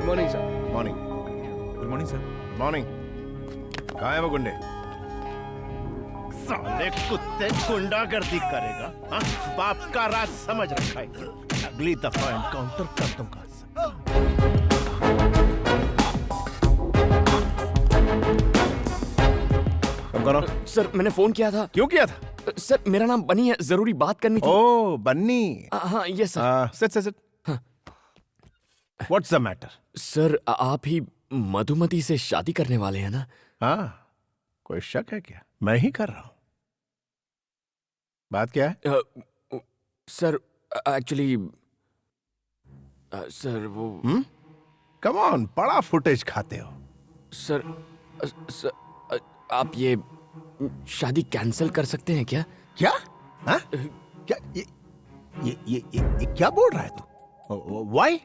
Morning sir. Morning. Good morning sir. Morning. कहाँ है वो गुंडे? साले कुत्ते गुंडागर्दी करेगा, हाँ? बाप का राज समझ रखा है। अगली दफा एनकाउंटर कर दूंगा। तुम कौन हो? सर मैंने फोन किया था। क्यों किया था? सर मेरा नाम बनी है, जरूरी बात करनी थी। ओ बन्नी। हाँ ये sir. Sit sit sit. What's the matter? Sir आप ही मधुमती से शादी करने वाले हैं ना? हाँ, कोई शक है क्या? मैं ही कर रहा हूं। बात क्या है? सर एक्चुअली सर वो कम ऑन, बड़ा फुटेज खाते हो। सर आप ये शादी कैंसिल कर सकते हैं क्या? क्या? हाँ? क्या ये क्या बोल रहा है तू? Why?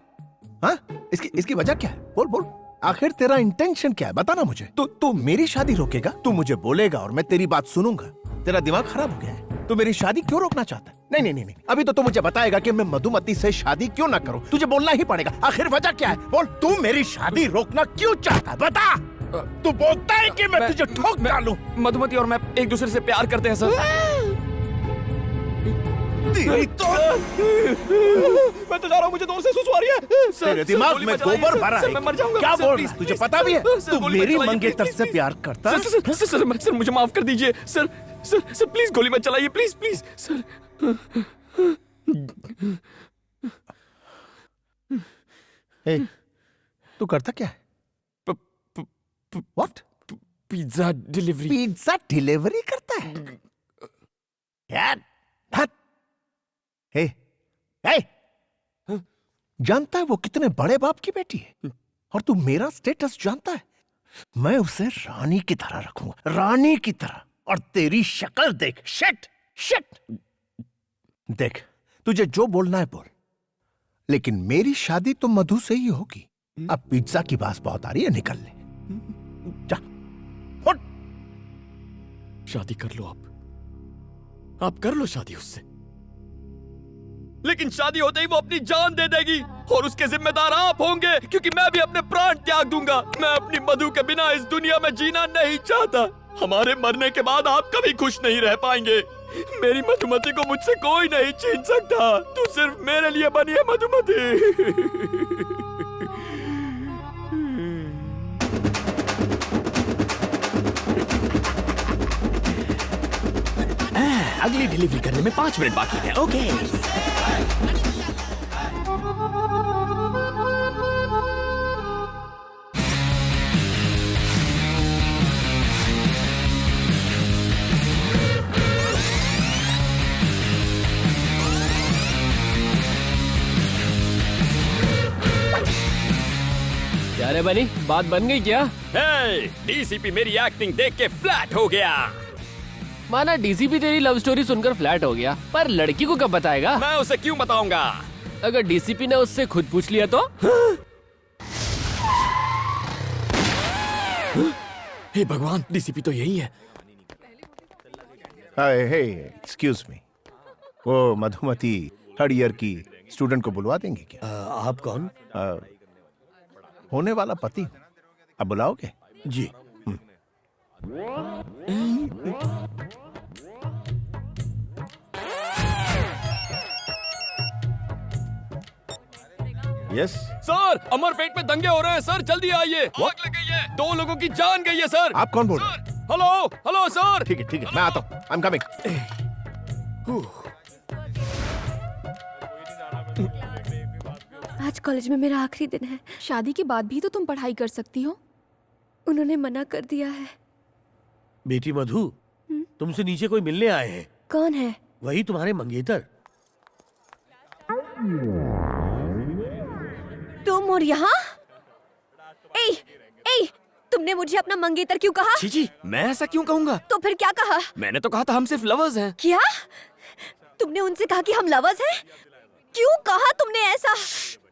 हाँ? इसकी वजह क्या है? बोल बोल। आखिर तेरा इंटेंशन क्या है? बता ना मुझे। तू मेरी शादी रोकेगा? तू मुझे बोलेगा और मैं तेरी बात सुनूंगा? तेरा दिमाग खराब हो गया है? तू मेरी शादी क्यों रोकना चाहता है? नहीं, अभी तो तू मुझे बताएगा कि मैं मधुमती से शादी क्यों ना करूं। तुझे बोलना ही पड़ेगा। आखिर वजह क्या है? बोल। तू मेरी शादी रोकना क्यों चाहता है? बता। तू बोलता है कि मैं तुझे ठोक डालूं। मधुमती और मैं एक दूसरे से प्यार करते हैं सर। तेरी तो मैं तो जा रहा हूँ, मुझे दूर से सुसु आ रही है। तेरे दिमाग में गोबर भरा है। मैं मर जाऊंगा। क्या बोल प्लीज, रहा है? तुझे प्लीज, पता भी है? सर, तू गोली मत मेरी चलाइए, मंगेतर प्लीज, से प्लीज। प्यार करता है? सर मुझे माफ कर दीजिए सर प्लीज गोली मत चलाइए, प्लीज प्लीज सर। ए, तू करता क्या है? What? Pizza delivery. Pizza delivery करता है? यार, हट। हे, जानता है वो कितने बड़े बाप की बेटी है? और तू मेरा स्टेटस जानता है? मैं उसे रानी की तरह रखूंगा, रानी की तरह। और तेरी शक्ल देख। शिट। देख, तुझे जो बोलना है बोल, लेकिन मेरी शादी तो मधु से ही होगी। अब पिज्जा की बात बहुत आ रही है, निकल ले। जा, उठ। शादी कर लो आप कर लो शादी उससे, लेकिन शादी होते ही वो अपनी जान दे देगी और उसके जिम्मेदार आप होंगे, क्योंकि मैं भी अपने प्राण त्याग दूंगा। मैं अपनी मधु के बिना इस दुनिया में जीना नहीं चाहता। हमारे मरने के बाद आप कभी खुश नहीं रह पाएंगे। मेरी मधुमती को मुझसे कोई नहीं छीन सकता। तू सिर्फ मेरे लिए बनी है मधुमती। अगली डिलीवरी करने में 5 मिनट बाकी है। ओके। क्या रे बनी, बात बन गई क्या? डीसीपी मेरी एक्टिंग देख के फ्लैट हो गया। माना डीसीपी तेरी लव स्टोरी सुनकर फ्लैट हो गया, पर लड़की को कब बताएगा? मैं उसे क्यों बताऊंगा? अगर डीसीपी ने उससे खुद पूछ लिया तो? हे भगवान, डीसीपी तो यही है। हे, एक्सक्यूज मी। वो मधुमती थर्ड ईयर की स्टूडेंट को बुलवा देंगे क्या? आप कौन? होने वाला पति। अब बुलाओगे? जी। यस। सर, अमरपेट में दंगे हो रहे हैं सर, जल्दी आइए। आग लग गई है, 2 लोगों की जान गई है सर। आप कौन बोल रहे हैं? Hello sir. ठीक है, मैं आता हूँ। I am coming. आज कॉलेज में मेरा आखिरी दिन है। शादी के बाद भी तो तुम पढ़ाई कर सकती हो। उन्होंने मना कर दिया है। बेटी मधु, तुमसे नीचे कोई मिलने आए हैं। कौन है? वही तुम्हारे मंगेतर। तुम और यहाँ? ए, तुमने मुझे अपना मंगेतर क्यों कहा? जी, मैं ऐसा क्यों कहूँगा? तो फिर क्या कहा? मैंने तो कहा था हम सिर्फ लवर्स हैं। क्या? तुमने उनसे कहा कि हम लवर्स हैं? क्यों कहा तुमने ऐसा?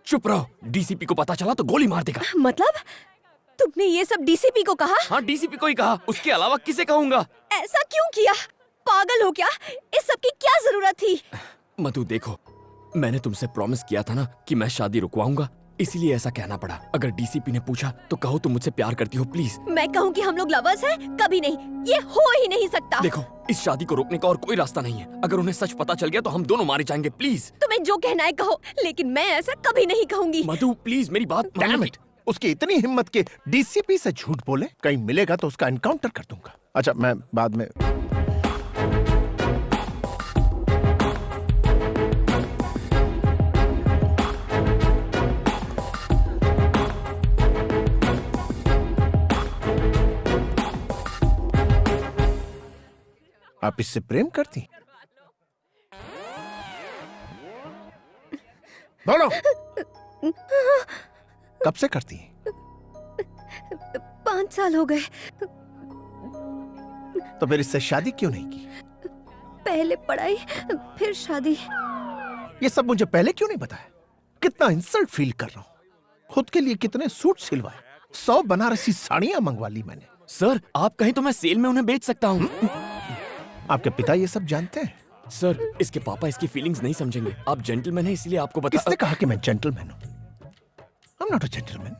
चुप रहो, डीसीपी को पता चला तो गोली मार देगा। मतलब तुमने ये सब डीसीपी को कहा? हाँ, डीसीपी को ही कहा, उसके अलावा किसे कहूँगा? ऐसा क्यों किया? पागल हो क्या? इस सब की क्या जरूरत थी? मधु देखो, मैंने तुमसे प्रॉमिस किया था ना कि मैं शादी रुकवाऊंगा, इसीलिए ऐसा कहना पड़ा। अगर डीसीपी ने पूछा तो कहो तुम मुझसे प्यार करती हो प्लीज। मैं कहूँ कि हम लोग लवर्स हैं? कभी नहीं, ये हो ही नहीं सकता। देखो, इस शादी को रोकने का और कोई रास्ता नहीं है। अगर उन्हें सच पता चल गया तो हम दोनों मारे जाएंगे। प्लीज तुम्हें जो कहना है कहो, लेकिन मैं ऐसा कभी नहीं कहूंगी। मधु प्लीज मेरी बात Damn मान। it! उसकी इतनी हिम्मत के डीसीपी से झूठ बोले, कहीं मिलेगा तो उसका एनकाउंटर कर दूंगा। अच्छा, मैं बाद में। आप इससे प्रेम करती? बोलो, कब से करती हैं? 5 साल हो गए। तो फिर इससे शादी क्यों नहीं की? पहले पढ़ाई, फिर शादी। ये सब मुझे पहले क्यों नहीं बताया? कितना इंसल्ट फील कर रहा हूँ। खुद के लिए कितने सूट सिलवाए, 100 बनारसी साड़ियां मंगवा ली मैंने। सर आप कहीं तो मैं सेल में उन्हें बेच सकता हूँ। आपके पिता ये सब जानते हैं? सर इसके पापा इसकी फीलिंग्स नहीं समझेंगे। आप जेंटलमैन हैं इसलिए आपको बता। किसने कहा कि मैं जेंटलमैन हूँ? I am not a gentleman.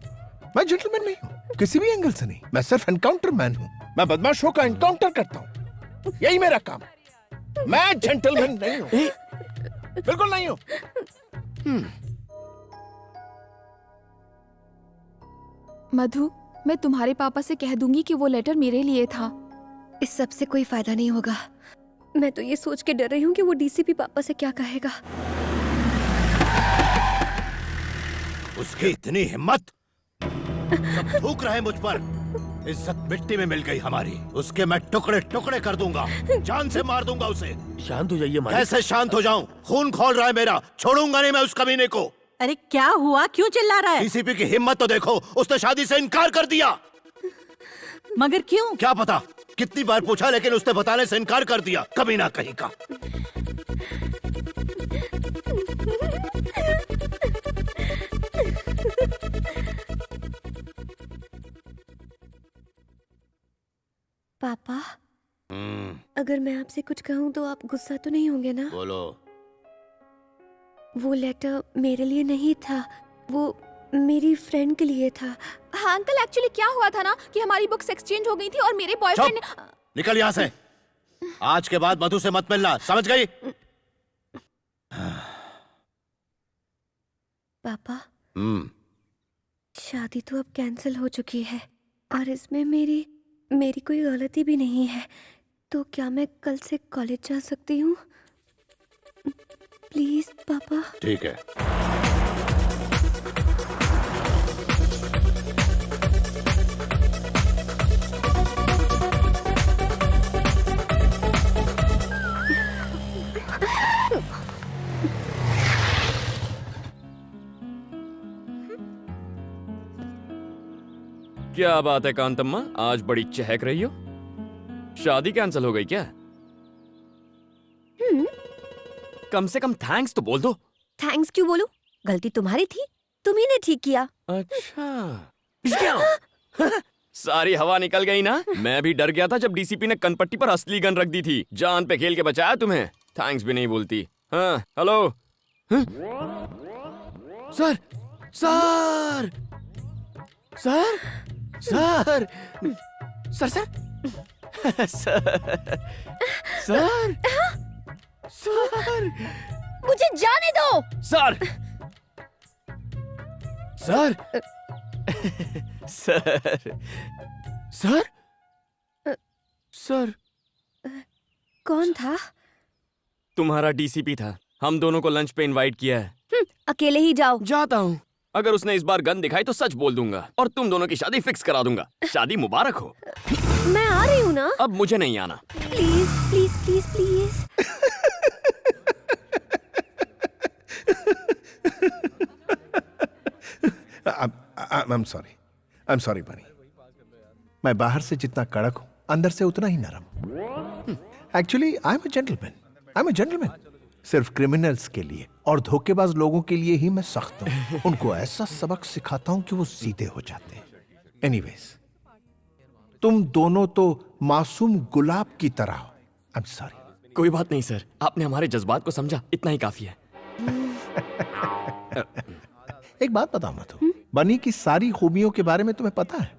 मैं जेंटलमैन नहीं हूँ, किसी भी एंगल से नहीं। मैं सिर्फ एनकाउंटर मैन हूँ। मैं बदमाशों का एनकाउंटर करता हूँ, यही मेरा काम। मैं जेंटलमैन नहीं हूँ, बिल्कुल नहीं हूँ। मधु, मैं तुम्हारे पापा से कह दूंगी कि वो लेटर मेरे लिए था। इस सब से कोई फायदा नहीं होगा। मैं तो ये सोच के डर रही हूँ कि वो डीसीपी पापा से क्या कहेगा। उसकी इतनी हिम्मत, सब थूक रहे मुझ पर। इज्जत मिट्टी में मिल गई हमारी। उसके मैं टुकड़े टुकड़े कर दूंगा, जान से मार दूंगा उसे। शांत हो जाइए मालिक। कैसे शांत हो जाऊं? खून खोल रहा है मेरा, छोड़ूंगा नहीं मैं उस कमीने को। अरे क्या हुआ, क्यों चिल्ला रहा है? डीसीपी की हिम्मत तो देखो, उसने शादी से इनकार कर दिया। मगर क्यों? क्या पता, कितनी बार पूछा लेकिन उसने बताने से इनकार कर दिया। कमीना कहीं का। पापा, अगर मैं आपसे कुछ कहूँ तो आप गुस्सा तो नहीं होंगे ना? बोलो। वो लेटर मेरे लिए नहीं था, वो मेरी फ्रेंड के लिए था। हाँ अंकल, एक्चुअली क्या हुआ था ना कि हमारी बुक्स एक्सचेंज हो गई थी और मेरे बॉयफ्रेंड ने। निकल यहाँ से। आज के बाद मधु से मत मिलना, समझ गई? पापा, शादी तो अब कैंसिल हो चुकी है और इसमें मेरी कोई गलती भी नहीं है। तो क्या मैं कल से कॉलेज जा सकती हूँ? प्लीज पापा। ठीक है। क्या बात है कांतम्मा, आज बड़ी चहक रही हो। शादी कैंसिल हो गई क्या? कम से कम थैंक्स तो बोल दो। थैंक्स क्यों बोलूं? गलती तुम्हारी थी, तुम्ही ने ठीक किया। अच्छा। सारी हवा निकल गई ना? मैं भी डर गया था जब डीसीपी ने कनपट्टी पर असली गन रख दी थी। जान पे खेल के बचाया तुम्हें। थैंक्स भी नहीं बोलती। हाँ hello. Sir sir sir sir sir sir sir sir मुझे जाने दो। Sir sir sir sir sir कौन था? तुम्हारा डीसीपी था। हम दोनों को लंच पे इनवाइट किया है। अकेले ही जाओ। जाता हूँ। अगर उसने इस बार गन दिखाई तो सच बोल दूंगा और तुम दोनों की शादी फिक्स करा दूंगा। शादी मुबारक हो। मैं आ रही हूँ ना। अब मुझे नहीं आना। Please please please please. I'm sorry बनी। मैं बाहर से जितना कड़क हूं, अंदर से उतना ही नरम। Actually I am a gentleman. सिर्फ क्रिमिनल्स के लिए और धोखेबाज लोगों के लिए ही मैं सख्त हूं। उनको ऐसा सबक सिखाता हूं कि वो सीधे हो जाते हैं। एनीवेज, तुम दोनों तो मासूम गुलाब की तरह हो। I am sorry. कोई बात नहीं सर, आपने हमारे जज्बात को समझा, इतना ही काफी है। एक बात बताओ मधु, बनी की सारी खूबियों के बारे में तुम्हें पता है?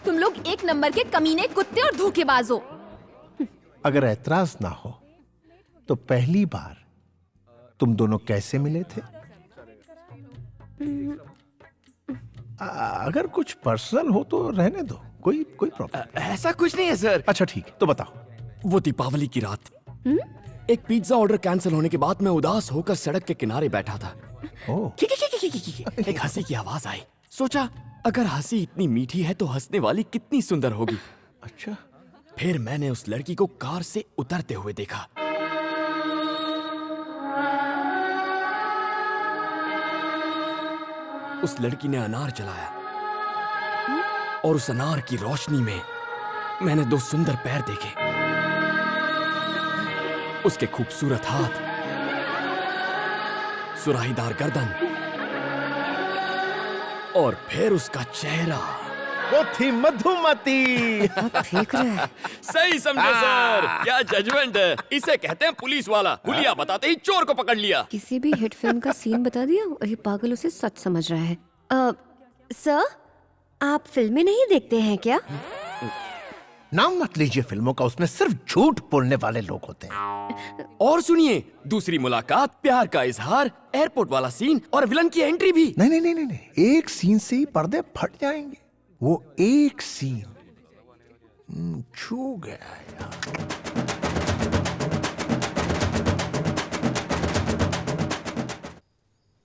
तुम लोग एक नंबर के कमीने, कुत्ते और धोखेबाज हो। अगर ऐतराज ना हो तो पहली बार तुम दोनों कैसे मिले थे? अगर कुछ पर्सनल हो तो रहने दो, कोई प्रॉब्लम। ऐसा कुछ नहीं है सर। अच्छा ठीक है, तो बताओ। वो दीपावली की रात एक पिज्जा ऑर्डर कैंसिल होने के बाद मैं उदास होकर सड़क के किनारे बैठा था। ओह, एक हंसी की आवाज आई। सोचा अगर हंसी इतनी मीठी है तो हंसने वाली कितनी सुंदर होगी। अच्छा। फिर मैंने उस लड़की को कार से उतरते हुए देखा। उस लड़की ने अनार जलाया और उस अनार की रोशनी में मैंने दो सुंदर पैर देखे। उसके खूबसूरत हाथ, सुराहीदार गर्दन और फिर उसका चेहरा। वो थी मधुमती। ठीक रहे। सही समझे सर। क्या जजमेंट है। इसे कहते हैं पुलिस वाला। हुलिया बताते ही चोर को पकड़ लिया। किसी भी हिट फिल्म का सीन बता दिया और ये पागल उसे सच समझ रहा है। सर, आप फिल्में नहीं देखते हैं क्या? नाम मत लीजिए फिल्मों का, उसमें सिर्फ झूठ बोलने वाले लोग होते हैं। और सुनिए, दूसरी मुलाकात, प्यार का इजहार, एयरपोर्ट वाला सीन और विलन की एंट्री भी। नहीं नहीं नहीं नहीं नहीं, एक सीन से ही पर्दे फट जाएंगे। वो एक सीन छू गया यार।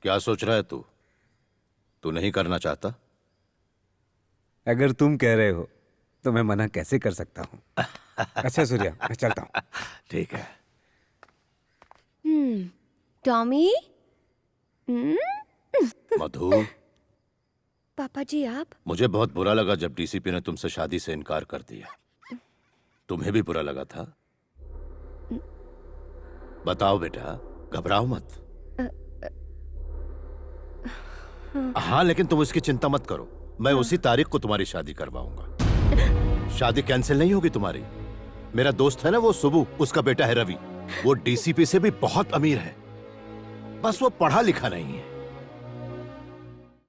क्या सोच रहा है तू? तू नहीं करना चाहता? अगर तुम कह रहे हो तो मैं मना कैसे कर सकता हूँ। अच्छा सूर्या, मैं चलता हूँ। ठीक है। टॉमी। मधु, पापा जी आप? मुझे बहुत बुरा लगा जब डीसीपी ने तुमसे शादी से इनकार कर दिया। तुम्हें भी बुरा लगा था? बताओ बेटा, घबराओ मत। हाँ, लेकिन तुम इसकी चिंता मत करो। मैं उसी तारीख को तुम्हारी शादी करवाऊंगा। शादी कैंसिल नहीं होगी तुम्हारी। मेरा दोस्त है ना वो सुबू, उसका बेटा है रवि। वो डीसीपी से भी बहुत अमीर है, बस वो पढ़ा लिखा नहीं है।